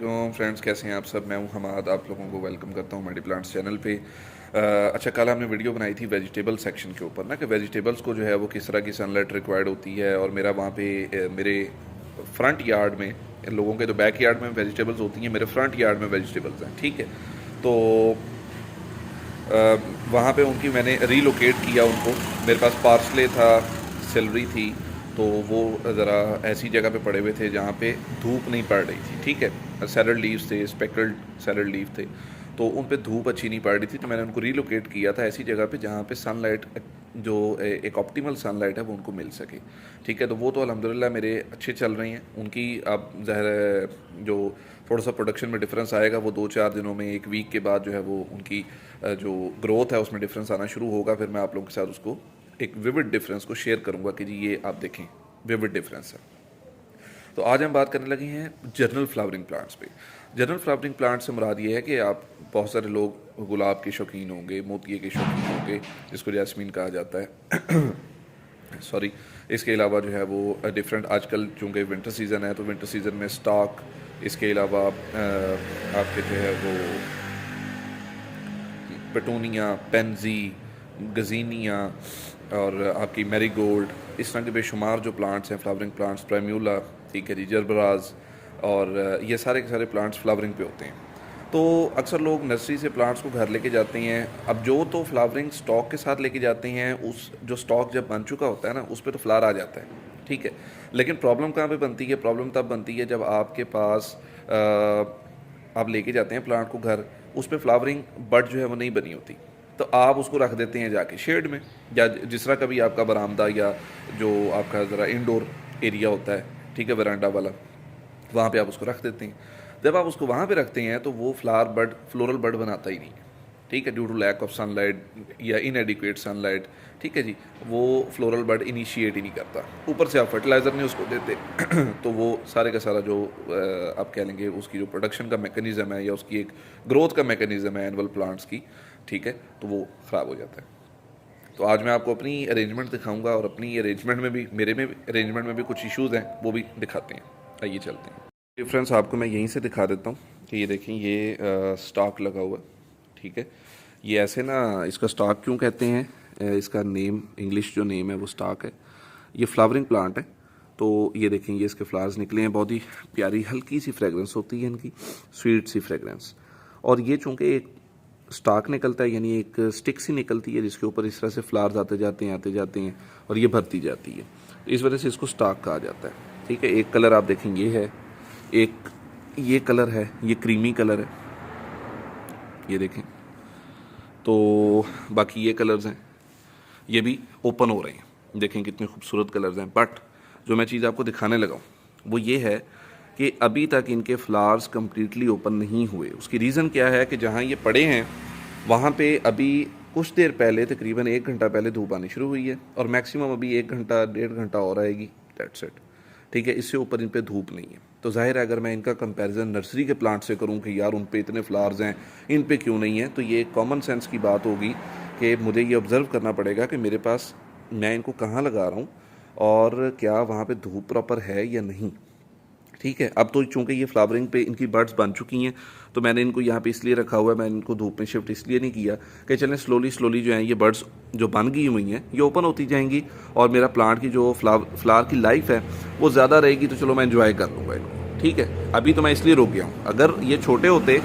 वालेकुम फ्रेंड्स, कैसे हैं आप सब। मैं हूं हमाद, आप लोगों को वेलकम करता हूं मेडी प्लांट्स चैनल पे। अच्छा, कल हमने वीडियो बनाई थी वेजिटेबल सेक्शन के ऊपर ना, कि वेजिटेबल्स को जो है वो किस तरह की सनलाइट रिक्वायर्ड होती है। और मेरा वहाँ पे मेरे फ्रंट यार्ड में, इन लोगों के तो बैक यार्ड में वेजिटेबल्स होती हैं, मेरे फ्रंट यार्ड में वेजिटेबल्स हैं। ठीक है, तो वहाँ पे उनकी मैंने रीलोकेट किया उनको। मेरे पास पार्सले था, सेलरी थी, तो वो ज़रा ऐसी जगह पे पड़े हुए थे जहाँ पे धूप नहीं पड़ रही थी। ठीक है, सैलड लीव्स थे, स्पेक्ट्रल सैलड लीव थे, तो उन पे धूप अच्छी नहीं पड़ रही थी। तो मैंने उनको रीलोकेट किया था ऐसी जगह पे जहाँ पे सनलाइट, जो एक ऑप्टिमल सनलाइट है वो उनको मिल सके। ठीक है, तो वो तो अल्हम्दुलिल्लाह मेरे अच्छे चल रही हैं। उनकी अब ज़ाहिर जो थोड़ा सा प्रोडक्शन में डिफरेंस आएगा वो 2-4 दिनों में, एक वीक के बाद जो है वो उनकी जो ग्रोथ है उसमें डिफरेंस आना शुरू होगा। फिर मैं आप लोगों के साथ उसको एक विविड डिफरेंस को शेयर करूंगा कि जी ये आप देखें विविड डिफरेंस है। तो आज हम बात करने लगे हैं जनरल फ्लावरिंग प्लांट्स पे। जनरल फ्लावरिंग प्लांट से मुराद ये है कि आप, बहुत सारे लोग गुलाब के शौकीन होंगे, मोतिये के शौकीन होंगे, जिसको जैस्मीन कहा जाता है सॉरी। इसके अलावा जो है वो डिफरेंट, आजकल चूँकि विंटर सीज़न है तो विंटर सीज़न में स्टॉक, इसके अलावा आपके जो है वो पेटूनिया, पेंजी, गजीनिया और आपकी मैरीगोल्ड, इस तरह के बेशुमार जो प्लांट्स हैं फ्लावरिंग प्लांट्स, प्राइम्यूला, ठीक है जी, जरबराज, और ये सारे के सारे प्लांट्स फ्लावरिंग पे होते हैं। तो अक्सर लोग नर्सरी से प्लांट्स को घर लेके जाते हैं। अब जो तो फ्लावरिंग स्टॉक के साथ लेके जाते हैं, उस जो स्टॉक जब बन चुका होता है ना, उस पर तो फ्लावर आ जाता है। ठीक है, लेकिन प्रॉब्लम कहाँ पे बनती है? प्रॉब्लम तब बनती है जब आपके पास आप लेके जाते हैं प्लांट को घर, उस पर फ्लावरिंग बड जो है वो नहीं बनी होती, तो आप उसको रख देते हैं जाके शेड में, या जिस तरह का भी आपका बरामदा या जो आपका ज़रा इंडोर एरिया होता है, ठीक है, वरांडा वाला, वहाँ पे आप उसको रख देते हैं। जब आप उसको वहाँ पे रखते हैं तो वो फ्लोरल बड बनाता ही नहीं है। ठीक है, due to lack of sunlight या इनएडिक्वेट सनलाइट। ठीक है जी, वो फ्लोरल बड इनिशिएट ही नहीं करता। ऊपर से आप फर्टिलाइज़र नहीं उसको देते तो वो सारे का सारा जो आप कह लेंगे उसकी जो प्रोडक्शन का मैकेनिज़्म है या उसकी एक ग्रोथ का मैकेनिज़्म है एनुअल प्लांट्स की, ठीक है, तो वो ख़राब हो जाता है। तो आज मैं आपको अपनी अरेंजमेंट दिखाऊंगा, और अपनी अरेंजमेंट में भी, मेरे में अरेंजमेंट में भी कुछ इश्यूज़ हैं, वो भी दिखाते हैं। आइए चलते हैं। डिफरेंस आपको मैं यहीं से दिखा देता हूँ कि ये देखें, ये स्टॉक लगा हुआ है। ठीक है, ये ऐसे ना, इसका स्टॉक क्यों कहते हैं, इसका नेम, इंग्लिश जो नेम है वो स्टॉक है। ये फ्लावरिंग प्लांट है। तो ये देखें, ये इसके फ्लावर्स निकले हैं, बहुत ही प्यारी हल्की सी फ्रेगरेंस होती है इनकी, स्वीट सी फ्रेगरेंस। और ये चूँकि एक स्टॉक निकलता है, यानी एक स्टिक सी निकलती है जिसके ऊपर इस तरह से फ्लावर्स आते जाते हैं और ये भरती जाती है, इस वजह से इसको स्टॉक कहा जाता है। ठीक है, एक कलर आप देखें ये है, एक ये कलर है, ये क्रीमी कलर है, ये देखें। तो बाकी ये कलर्स हैं, ये भी ओपन हो रहे हैं, देखें कितने खूबसूरत कलर्स हैं। बट जो मैं चीज़ आपको दिखाने लगा हूँ वो ये है कि अभी तक इनके फ्लावर्स कम्प्लीटली ओपन नहीं हुए। उसकी रीज़न क्या है कि जहाँ ये पड़े हैं वहाँ पे अभी कुछ देर पहले, तकरीबन 1 घंटा पहले धूप आनी शुरू हुई है, और मैक्सिमम अभी 1 घंटा 1.5 घंटा और आएगी, दैट्स इट। ठीक है, इससे ऊपर इन पे धूप नहीं है। तो जाहिर है अगर मैं इनका कंपैरिजन नर्सरी के प्लांट से करूं कि यार उन पे इतने फ्लावर्स हैं, इन पे क्यों नहीं है, तो ये एक कॉमन सेंस की बात होगी कि मुझे ये ऑब्ज़र्व करना पड़ेगा कि मेरे पास, मैं इनको कहाँ लगा रहा हूँ और क्या वहाँ पे धूप प्रॉपर है या नहीं। ठीक है, अब तो चूंकि ये फ्लावरिंग पे इनकी बर्ड्स बन चुकी हैं, तो मैंने इनको यहाँ पे इसलिए रखा हुआ है, मैं इनको धूप में शिफ्ट इसलिए नहीं किया कि चलें स्लोली जो हैं ये बर्ड्स जो बन गई हुई हैं ये ओपन होती जाएंगी, और मेरा प्लांट की जो फ्लावर की लाइफ है वो ज़्यादा रहेगी, तो चलो मैं एंजॉय कर लूँगा इनको। ठीक है, अभी तो मैं इसलिए रुक गया हूँ। अगर ये छोटे होते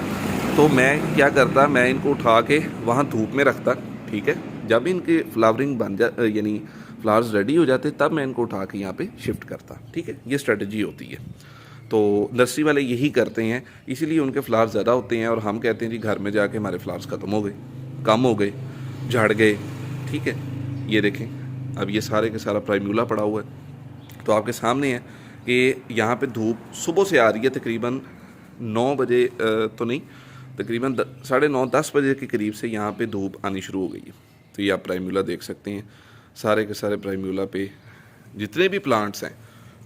तो मैं क्या करता, मैं इनको उठा के वहाँ धूप में रखता। ठीक है, जब इनके फ्लावरिंग बन जा, यानी फ्लावर्स रेडी हो जाते, तब मैं इनको उठा के यहाँ पे शिफ्ट करता। ठीक है, ये स्ट्रेटजी होती है। तो नर्सरी वाले यही करते हैं, इसीलिए उनके फ्लावर्स ज़्यादा होते हैं, और हम कहते हैं जी घर में जाके हमारे फ्लावर्स ख़त्म हो गए, कम हो गए, झड़ गए। ठीक है, ये देखें, अब ये सारे के सारा प्राइम्यूला पड़ा हुआ है। तो आपके सामने है कि यहाँ पे धूप सुबह से आ रही है, तकरीबन 9 बजे तो नहीं, तकरीबन 9:30-10 बजे के करीब से यहाँ पे धूप आनी शुरू हो गई है। तो ये आप प्राइम्यूला देख सकते हैं, सारे के सारे प्राइम्यूला पे जितने भी प्लांट्स हैं,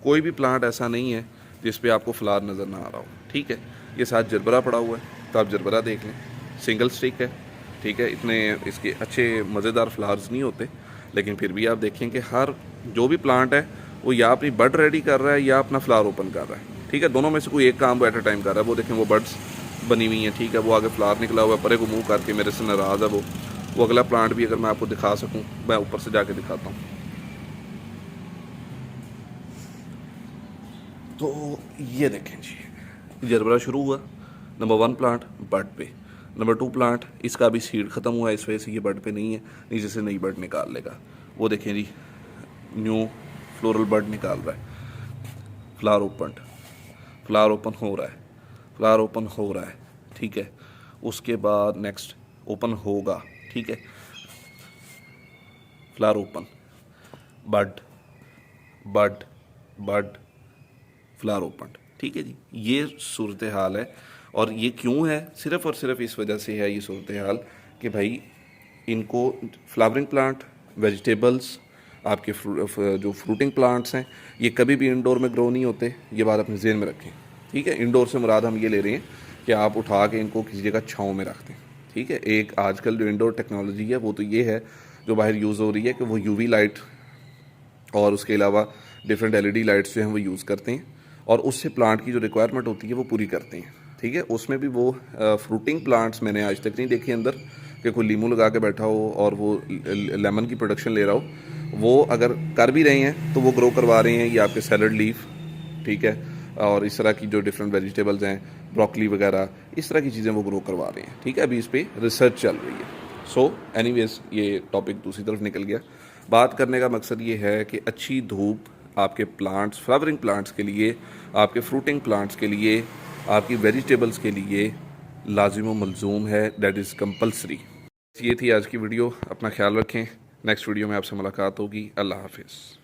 कोई भी प्लांट ऐसा नहीं है जिस पे आपको फ्लावर नज़र ना आ रहा हो। ठीक है, ये साथ जरबरा पड़ा हुआ है, तो आप जरबरा देख लें, सिंगल स्टिक है। ठीक है, इतने इसके अच्छे मज़ेदार फ्लावर्स नहीं होते, लेकिन फिर भी आप देखें कि हर जो भी प्लांट है वो या अपनी बड रेडी कर रहा है या अपना फ्लावर ओपन कर रहा है। ठीक है, दोनों में से कोई एक काम वो एट अ टाइम कर रहा है। वो देखें वो बर्ड्स बनी हुई हैं, ठीक है, वो आगे फ्लावर निकला हुआ है, परे को मूव करके मेरे से नाराज़ है वो अगला प्लांट भी अगर मैं आपको दिखा सकूं, मैं ऊपर से जाके दिखाता हूँ। तो ये देखें जी, जरबरा शुरू हुआ, नंबर 1 प्लांट बर्ड पे, नंबर 2 प्लांट इसका अभी सीड ख़त्म हुआ है, इस वजह से ये बर्ड पे नहीं है, नीचे से नई बर्ड निकाल लेगा। वो देखें जी, न्यू फ्लोरल बर्ड निकाल रहा है, फ्लावर ओपन हो रहा है, फ्लावर ओपन हो रहा है, ठीक है। उसके बाद नेक्स्ट ओपन होगा, ठीक है, फ्लावर ओपन, बड बड बड, फ्लावर ओपन, ठीक है जी। ये सूरत हाल है। और ये क्यों है? सिर्फ़ और सिर्फ इस वजह से है ये सूरत हाल कि भाई इनको फ्लावरिंग प्लांट, वेजिटेबल्स, आपके जो फ्रूटिंग प्लांट्स हैं, ये कभी भी इंडोर में ग्रो नहीं होते। ये बात अपने ज़हन में रखें, ठीक है। इंडोर से मुराद हम ये ले रहे हैं कि आप उठा के इनको किसी जगह छाँव में रख दें, ठीक है। एक आजकल जो इंडोर टेक्नोलॉजी है वो तो ये है जो बाहर यूज़ हो रही है कि वो यूवी लाइट और उसके अलावा डिफरेंट एलईडी लाइट्स जो हैं वो यूज़ करते हैं और उससे प्लांट की जो रिक्वायरमेंट होती है वो पूरी करते हैं, ठीक है। उसमें भी वो फ्रूटिंग प्लांट्स मैंने आज तक नहीं देखे अंदर कि कोई लीमू लगा के बैठा हो और वो लेमन की प्रोडक्शन ले रहा हो। वो अगर कर भी रहे हैं तो वो ग्रो करवा रहे हैं ये आपके सैलड लीफ, ठीक है, और इस तरह की जो डिफरेंट वेजिटेबल्स हैं, ब्रोकली वगैरह, इस तरह की चीज़ें वो ग्रो करवा रहे हैं, ठीक है। अभी इस पर रिसर्च चल रही है। सो एनीवेज ये टॉपिक दूसरी तरफ निकल गया। बात करने का मकसद ये है कि अच्छी धूप आपके प्लांट्स, फ्लावरिंग प्लांट्स के लिए, आपके फ्रूटिंग प्लांट्स के लिए, आपकी वेजिटेबल्स के लिए लाजिम व मलजूम है, दैट इज़ कंपल्सरी। ये थी आज की वीडियो। अपना ख्याल रखें, नेक्स्ट वीडियो में आपसे मुलाकात होगी। अल्लाह हाफिज़।